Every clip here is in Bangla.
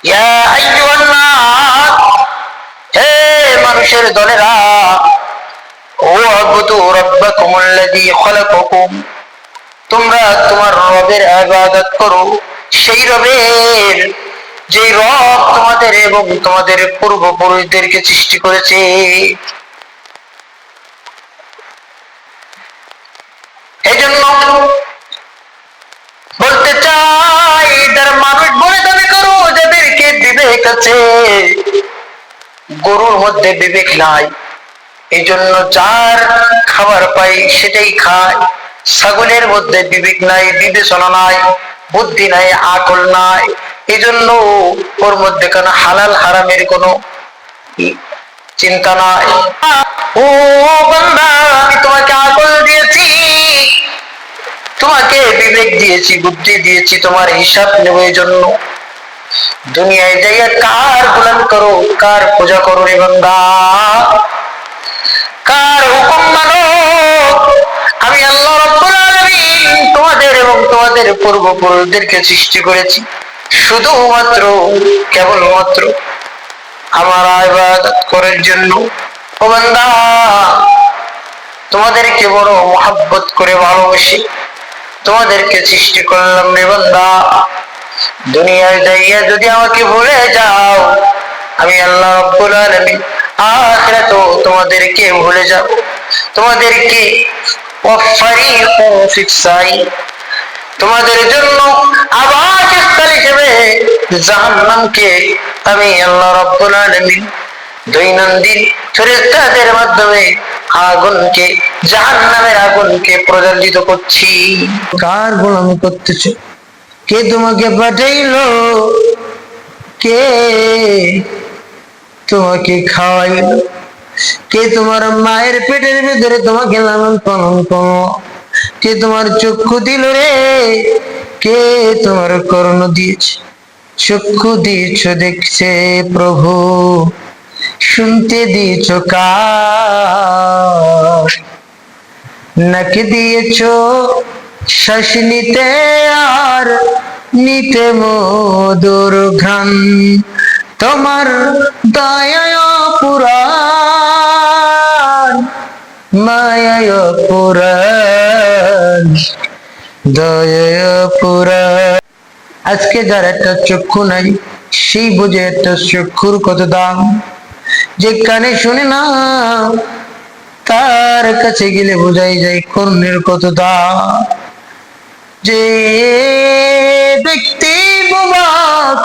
ইয়া আইয়ুহান নাস, হে মানুষের দলেরা, ওয়াবুদু রাব্বাকুমুল্লাযী খালাকাকুম, তোমরা তোমার রবের ইবাদত করো, সেই রবের যে রব তোমাদের এবং তোমাদের পূর্বপুরুষদেরকে সৃষ্টি করেছে। এজন্য বলতে চাই, যারা মানুষ বলে দাবি করো, যাদেরকে বিবেক আছে, গরুর মধ্যে বিবেক নাই, এই জন্য যার খাবার পাই সেটাই খায়। ছাগলের মধ্যে বিবেক নাই, বিবেচনা নাই, বুদ্ধি নাই, আকল নাই, এই জন্য ওর মধ্যে কোনো হালাল হারামের কোনো চিন্তা নাই। ও বান্দা, আমি তোমাকে আকল দিয়েছি, তোমাকে বিবেক দিয়েছি, বুদ্ধি দিয়েছি, তোমার হিসাব নেব। এই জন্য দুনিয়ায় যাইয়া কার গোলামি করো, কার পূজা করো রে বান্দা, কার হুকুম মানো? আমি আল্লাহ রাব্বুল আলামিন তোমাদের এবং তোমাদের পূর্বপুরুষদেরকে সৃষ্টি করেছি শুধুমাত্র কেবলমাত্র আমার ইবাদত করার জন্য। ও বান্দা, তোমাদেরকে বড় মহব্বত করে ভালোবাসি, তোমাদেরকে সৃষ্টি করলাম রে বান্দা। দুনিয়ায় যাইয়া যদি আমাকে ভুলে যাও, আমি আল্লাহ রাব্বুল আলামিন আখিরাতেও তোমাদেরকে ভুলে যাব, তোমাদেরকে ওয়াফারিকু ফিস-সাই, তোমাদের জন্য আবাসস্থল হিসেবে জাহান্নামকে আমি আল্লাহ রাব্বুল আলামিন দৈনন্দিন ফেরেশতাদের মাধ্যমে আগুনকে, জাহান্নামের আগুনকে প্রজ্বলিত করছি। কার গোলামি করতেছ? কে তোমাকে পাঠাইলো? কে তোমাকে খাওয়াইলো? কে তোমার মায়ের পেটের ভিতরে তোমাকে লালন পালন করলো? কে তোমার চক্ষু দিল রে? কে তোমার কর্ণ দিয়েছে? চক্ষু দিয়েছ দেখছে প্রভু, শুনতে দিয়েছ কার? নাকি দিয়েছ শ্বাস নিতে আর নিতে মধুর ঘ্রাণ? তোমার দয়ায় পুরাণ, মায়ায় পুরাণ, দয়ায় পুরাণ। আজকে যার একটা চক্ষু নাই, সেই বুঝে একটা চক্ষুর কত দাম। যে কানে শুনে না, তার কাছে গেলে বোঝাই যায় কর্ণের কত দাম। যে ব্যক্তি বোবা,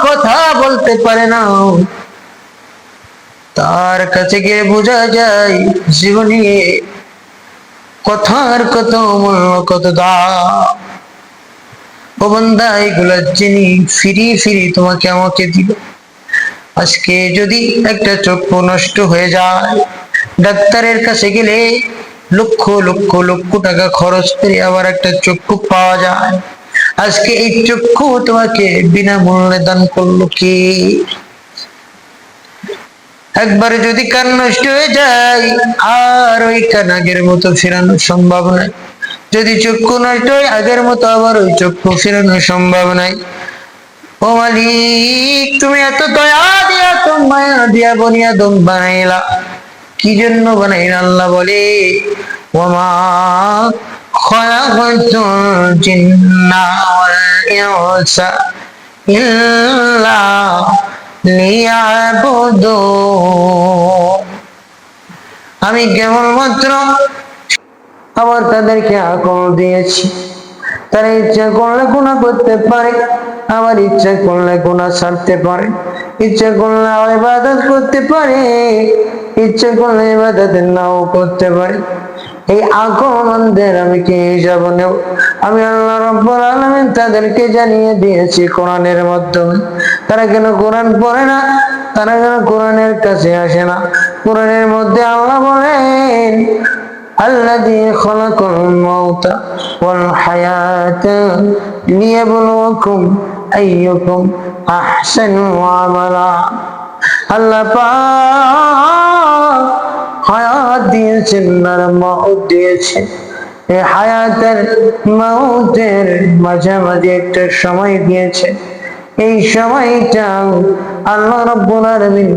কথা বলতে পারে না, তার কাছে গিয়ে বোঝা যায় জীবনে কথার কত মূল্য, কত দাম। ও বান্দা, এগুলা যিনি ফিরি ফিরি তোমাকে আমাকে দিল। আজকে যদি একটা চক্ষু নষ্ট হয়ে যায়, ডাক্তারের কাছে গেলে লক্ষ লক্ষ লক্ষ টাকা খরচ করে আবার একটা চক্ষু পাওয়া যায়। আজকে এই চক্ষু তোমাকে বিনামূল্যে দান করলো কে? একবারে যদি কান নষ্ট হয়ে যায়, আর ওই কান আগের মতো ফেরানো সম্ভব নয়। যদি চক্ষু নষ্ট হয়, আগের মতো আবার ওই চক্ষু ফেরানো সম্ভব নয়। ও মালিক, তুমি এত দয়া দিয়া, তো মায়া দিয়া বনি আদম বানাইলা, কি জন্য বানাইলা? আল্লাহ বলে, ওমা খালাকাতুল জিন্না ওয়াল ইনসা ইল্লা লিয়াবুদুন। আমি কেবলমাত্র আবার তাদেরকে আকল দিয়েছি, তারা ইচ্ছা করলে গুনাহ করতে পারে, আবার ইচ্ছা করলে গুনাহ ছাড়তে পারে, ইচ্ছা করলে ইবাদত করতে পারে, ইচ্ছা করলে ইবাদত নাও করতে পারে। এই আকলমন্দের আমি কি হিসাব নেব? আমি আল্লাহ রাব্বুল আলামিন তাদেরকে জানিয়ে দিয়েছি কোরআনের মাধ্যমে। তারা কেন কোরআন পড়ে না? তারা কেন কোরআনের কাছে আসে না? কোরআনের মধ্যে আল্লাহ বলেন, الذي خلق الموت والحياة ليبلوكم أيكم أحسن عملا। আল্লাহ পাক হায়াত দিয়েছেন আর মউত দিয়েছেন। এই হায়াতের মউতের মাঝামাঝি একটা সময় দিয়েছে, এই সময়টা আল্লাহ রাব্বুল আলামিন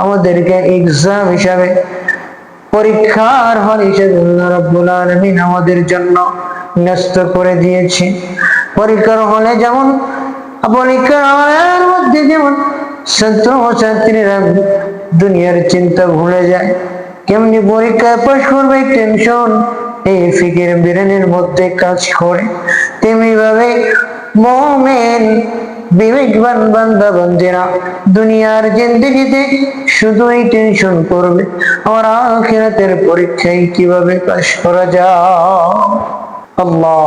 আমাদেরকে এক্সাম হিসাবে, পরীক্ষার হল হিসেবে আল্লাহ রাব্বুল আলামিন আমাদের জন্য ন্যস্ত করে দিয়েছে। পরীক্ষার হলে যেমন, পরীক্ষার হলের মধ্যে যেমন ছাত্র ছাত্রীরা দুনিয়ার চিন্তা ভুলে যায়, কেমনি পরীক্ষায় পাশ করবে টেনশন এই ফিকির ব্রেনের মধ্যে কাজ করে, তেমনি ভাবে মুমিন বিবেকবান বান্দা বান্দিরা দুনিয়ার জিন্দেগিতে শুধুই টেনশন করবে আর আখিরাতের পরীক্ষায় কিভাবে পাশ করা যায়। আল্লাহ,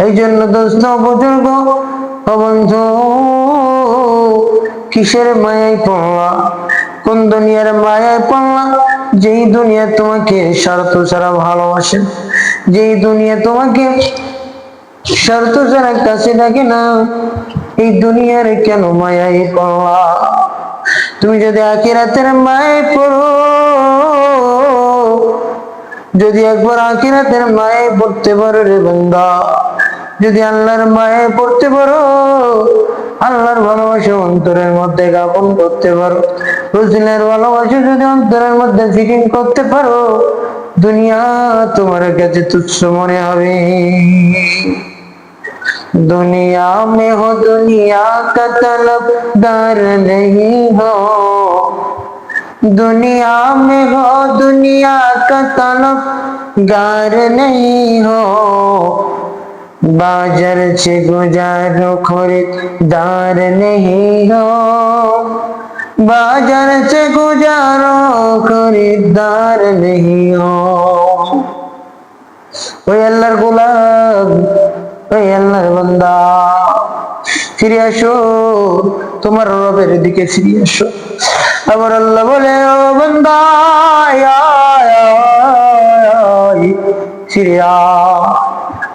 এই জন্য দোস্ত বুজুর্গ ও বন্ধু, কিসের মায়ায় পড়লা, কোন দুনিয়ার মায়ায় পড়লা, যেই দুনিয়া তোমাকে স্বার্থ ছাড়া ভালোবাসে, যেই দুনিয়া তোমাকে স্বার্থ ছাড়া কাছে থাকে না, এই দুনিয়ার কেন মায়ায় পড়লা? তুমি যদি আখিরাতের মায়ায় পড়ো, যদি একবার আখিরাতের মায়ায় পড়তে পারো রে বান্দা, যদি আল্লাহর মায়ায় পড়তে পারো, আল্লাহর ভালোবাসা অন্তরের মধ্যে জ্ঞাপন করতে পারো, রসুলের ভালোবাসা যদি অন্তরের মধ্যে ফিটিং করতে পারো, দুনিয়া তোমার কাছে তুচ্ছ মনে হবে। दुनिया में हो दुनिया का तलबगार नहीं हो, दुनिया में हो दुनिया का तलबगार नहीं हो, बाजार से गुजारो खरीदार नहीं हो, बाजार से गुजारो खरीदार नहीं हो। ওই আল্লাহর গোলাম, ওই আল্লাহর বান্দা, ফিরে আসো, তোমার রবের দিকে ফিরে আসো। আবার আল্লাহ বলে, ও বান্দা ফিরে আয়,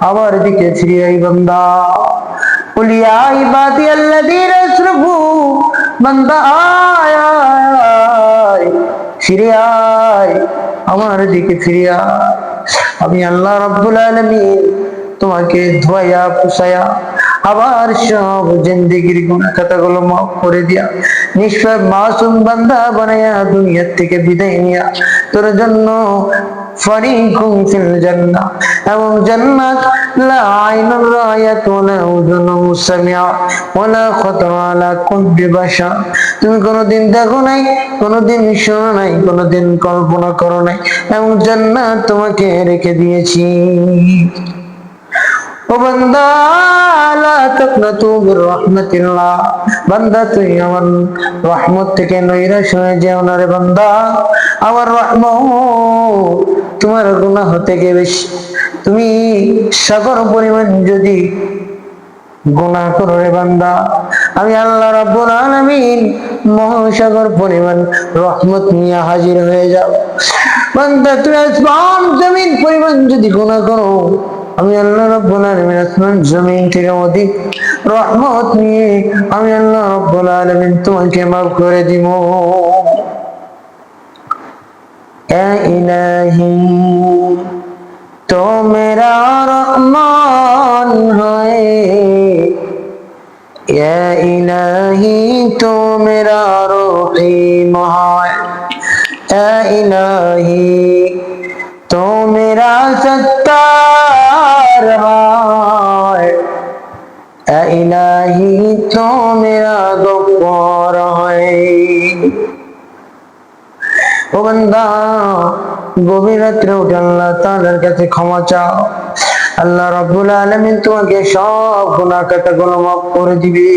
আমার দিকে ফিরে আই বান্দা। বলি আই বাদি আল্লাযীনা আসরাফু, বান্দা আয় ফিরে আয়, আমার দিকে ফিরে আয়। আমি আল্লাহ রাব্বুল আলামিন তোমাকে ধোয়া পুষায়া আবার সব জিন্দেগির গুনাহ খাতাগুলো মাফ করে দিয়া নিষ্পাপ মাসুম বান্দা বানায়া দুনিয়া থেকে বিদায় নিয়া তোর জন্য ফারিকুম ফিল জান্নাহ, এবং জান্নাত লা আইনুর রায়াত ওয়ালা উযুনুন মুসামিআ ওয়ালা খাতারা আলা কলবি বাশার, তুমি কোনোদিন দেখো নাই, কোনোদিন শোনো নাই, কোনোদিন কল্পনা করো নাই, এবং জান্নাত তোমাকে রেখে দিয়েছি। ও বান্দা লা তাকনাতু মির রাহমাতিল্লাহ, বান্দা তুই আমার রহমত থেকে নৈরাশ হয়ে যেও না রে বান্দা। আমার রহমত তোমার গুনাহ থেকে বেশি। তুমি সাগর পরিমাণ যদি গুনাহ করো রে বান্দা, আমি আল্লাহ রাব্বুল আলামিন মহাসাগর পরিমাণ রহমত নিয়ে হাজির হয়ে যাও। বান্দা তুমি আসমান জমিন পরিমাণ যদি গুনাহ করো, আমি আল্লাহ রাব্বুল আলামিন আসমান জমিন থেকে অধিক রহমত নিয়ে আমি আল্লাহ রাব্বুল আলামিন তোমাকে মাফ করে দিব। এ ইলাহি তো মেরা রহমান হয়, এ ইলাহি তো মেরা রহিম হয়, এ ইলাহি তো মেরা সত্তার হয়, এ ইলাহি তো মেরা গফফার হয়। ও বান্দা, গভীর রাত্রে উঠে আল্লাহ তাআলার কাছে ক্ষমা চাও, আল্লাহ রাব্বুল আলামিন তোমাকে সব গুনাহ খাতাগুলো মাফ করে দিবে।